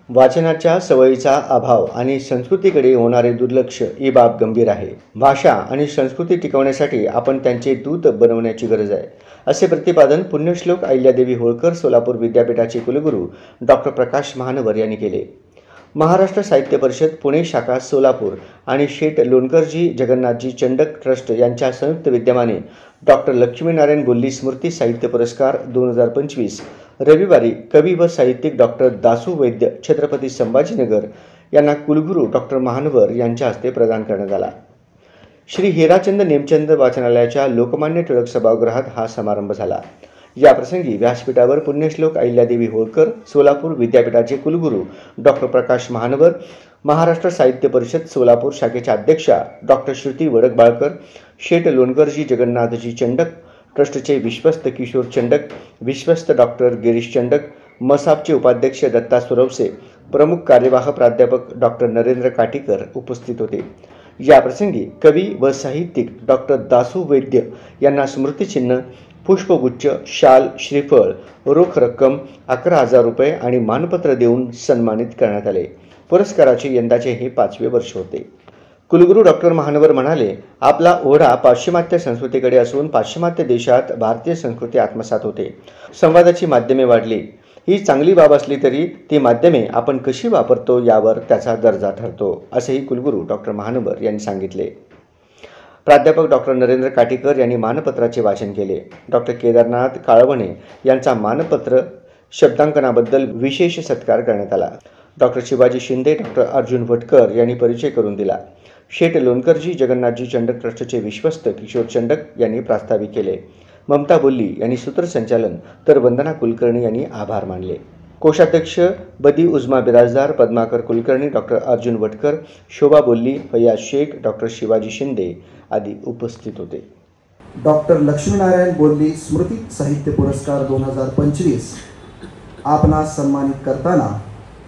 वाचनाच्या सवयीचा अभाव आणि संस्कृतीकडे होणारे दुर्लक्ष ही बाब गंभीर आहे। भाषा आणि संस्कृती टिकवण्यासाठी आपण त्यांचे दूत बनवण्याची गरज आहे, असे प्रतिपादन पुण्यश्लोक अहिल्यादेवी होळकर सोलापूर विद्यापीठाचे कुलगुरू डॉक्टर प्रकाश महानवर यांनी केले। महाराष्ट्र साहित्य परिषद पुणे शाखा सोलापूर आणि शेठ लोणकरजी जगन्नाथजी चंडक ट्रस्ट यांच्या संयुक्त विद्यमाने डॉक्टर लक्ष्मीनारायण बोल्ली स्मृती साहित्य पुरस्कार 2025 रविवारी कवी व साहित्यिक डॉक्टर दासू वैद्य छत्रपती संभाजीनगर यांना कुलगुरू डॉक्टर महानवर यांच्या हस्ते प्रदान करण्यात आला। श्री हेराचंद नेमचंद वाचनालयाच्या लोकमान्य टिळक सभागृहात हा समारंभ झाला। याप्रसंगी व्यासपीठावर पुण्यश्लोक अहिल्यादेवी होळकर सोलापूर विद्यापीठाचे कुलगुरू डॉक्टर प्रकाश महानवर, महाराष्ट्र साहित्य परिषद सोलापूर शाखेच्या अध्यक्षा डॉक्टर श्रुती वडकबाळकर, शेठ लोणकरजी जगन्नाथजी चंडक ट्रस्टचे विश्वस्त किशोर चंडक, विश्वस्त डॉक्टर गिरीश चंडक, मसापचे उपाध्यक्ष दत्ता सुरवसे, प्रमुख कार्यवाह प्राध्यापक डॉक्टर नरेंद्र काटीकर उपस्थित होते। याप्रसंगी कवी व साहित्यिक डॉक्टर दासू वैद्य यांना स्मृतिचिन्ह, पुष्पगुच्छ, शाल, श्रीफळ, रोख रक्कम 11,000 रुपये आणि मानपत्र देऊन सन्मानित करण्यात आले। पुरस्काराचे यंदाचे हे 5वे वर्ष होते। कुलगुरू डॉक्टर महानवर म्हणाले, आपला ओढा पाश्चिमात्य संस्कृतीकडे असून पाश्चिमात्य देशात भारतीय संस्कृती आत्मसात होते। संवादाची माध्यमे वाढली, ही चांगली बाब असली तरी ती माध्यमे आपण कशी वापरतो यावर त्याचा दर्जा ठरतो, असेही कुलगुरू डॉक्टर महानवर यांनी सांगितले। प्राध्यापक डॉक्टर नरेंद्र काटीकर यांनी मानपत्राचे वाचन केले। डॉक्टर केदारनाथ काळवणे यांचा मानपत्र शब्दांकनाबद्दल विशेष सत्कार करण्यात आला। डॉक्टर शिवाजी शिंदे, डॉक्टर अर्जुन भटकर यांनी परिचय करून दिला। शेठ लोणकरजी जगन्नाथजी चंडक ट्रस्टचे विश्वस्त किशोर चंडक यांनी प्रास्ताविक केले। ममता बोल्ली यांनी सूत्रसंचालन तर वंदना कुलकर्णी यांनी आभार मानले। कोषाध्यक्ष बदी उजमा बिराजदार, पद्माकर कुलकर्णी, डॉक्टर अर्जुन भटकर, शोभा बोल्ली, फैयाज शेख, डॉक्टर शिवाजी शिंदे आदी उपस्थित होते। डॉक्टर लक्ष्मीनारायण बोल्ली स्मृती साहित्य पुरस्कार 2025 आपणास सन्मानित करताना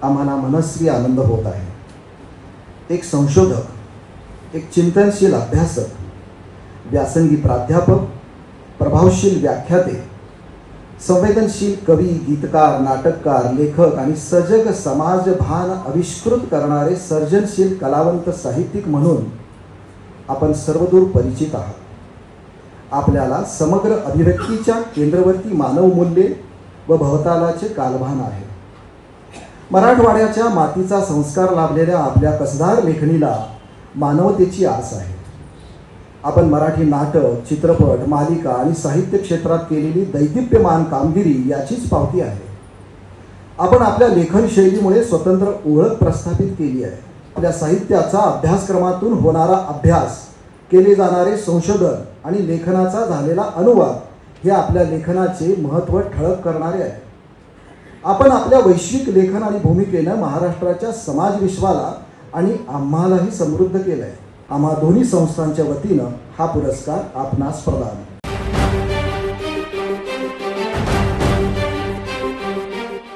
आम्हाला मनस्वी आनंद होत आहे। एक संशोधक, एक चिंतनशील अभ्यासक, व्यासंगी प्राध्यापक, प्रभावशील व्याख्याते, संवेदनशील कवी, गीतकार, नाटककार, लेखक आणि सजग समाज भान आविष्कृत करणारे सर्जनशील कलावंत साहित्यिक म्हणून आपण सर्वदूर परिचित आहात। आपल्याला समग्र अभिव्यक्तीच्या केंद्रवर्ती मानव मूल्ये व भवतालाचे कालभान आहे। मराठवाड्याच्या मातीचा संस्कार लाभलेल्या आपल्या कसदार लेखणीला मानवतेची आस आहे। आपण मराठी नाटक, चित्रपट, मालिका आणि साहित्य क्षेत्रात केलेली दैदिप्यमान कामगिरी याचीच पावती आहे। आपण आपल्या लेखन शैलीमुळे स्वतंत्र ओळख प्रस्थापित केली आहे। आपल्या साहित्याचा अभ्यासक्रमातून होणारा अभ्यास, केले जाणारे संशोधन आणि लेखनाचा झालेला अनुवाद हे आपल्या लेखनाचे महत्त्व ठळक करणारे आहे। आपण आपल्या वैश्विक लेखन आणि भूमिकेने महाराष्ट्राच्या समाज विश्वाला आणि आम्हालाही समृद्ध केले आहे। आम्हा दोन्ही संस्थांच्या वतीने हा पुरस्कार आपणास प्रदान